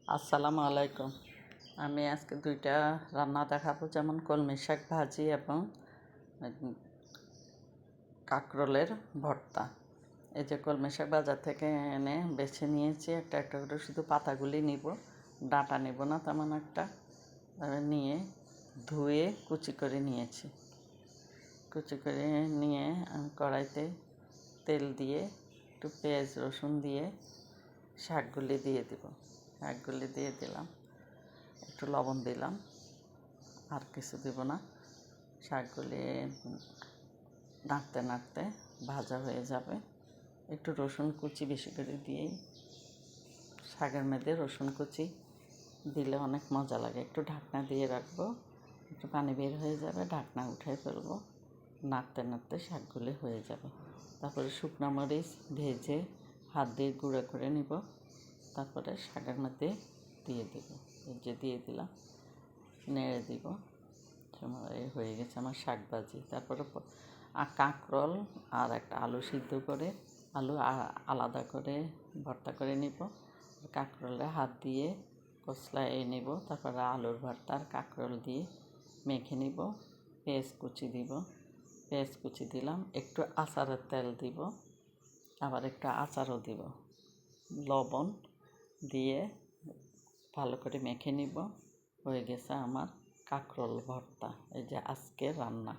আসসালামু আলাইকুম। আমি আজকে দুইটা রান্না দেখাবো, যেমন কলমি শাক ভাজি এবং কাঁকরোলের ভর্তা। এই যে কলমি শাক বাজার থেকে এনে বেছে নিয়েছি, একটা একটা করে শুধু পাতাগুলি নিব, ডাঁটা নিব না তেমন একটা। নিয়ে ধুয়ে কুচি করে নিয়েছি। কুচি করে নিয়ে আমি কড়াইতে তেল দিয়ে একটু পেঁয়াজ রসুন দিয়ে শাকগুলি দিয়ে দিব। শাকগুলি দিয়ে দিলাম, একটু লবণ দিলাম, আর কিছু দিব না। শাকগুলি নাড়তে নাড়তে ভাজা হয়ে যাবে। একটু রসুন কুচি বেশি করে দিয়েই, শাকের মধ্যে রসুন কুচি দিলে অনেক মজা লাগে। একটু ঢাকনা দিয়ে রাখবো, একটু পানি বের হয়ে যাবে, ঢাকনা উঠাই ফেলবো। নাড়তে নাড়তে শাকগুলি হয়ে যাবে। তারপরে শুকনো মরিচ ভেজে হাত দিয়ে গুঁড়ো করে নিব, তারপরে শাকের মধ্যে দিয়ে দেব। এই যে দিয়ে দিলাম, নেড়ে দিব। হয়ে গেছে আমার শাক ভাজি। তারপরে কাঁকরোল আর একটা আলু সিদ্ধ করে, আলু আলাদা করে ভর্তা করে নিব। কাঁকরোলে হাত দিয়ে কচলায় নিব, তারপরে আলুর ভর্তা আর কাঁকরোল দিয়ে মেখে নিব। পেঁয়াজ কুচি দিব, পেঁয়াজ কুচি দিলাম, একটু আচারের তেল দিব, আবার একটু আচারও দিব, লবণ দিয়ে ভালো করে মেখে নিব। হয়ে গেছে আমার কাঁকরোল ভর্তা। এই যে আজকের রান্না।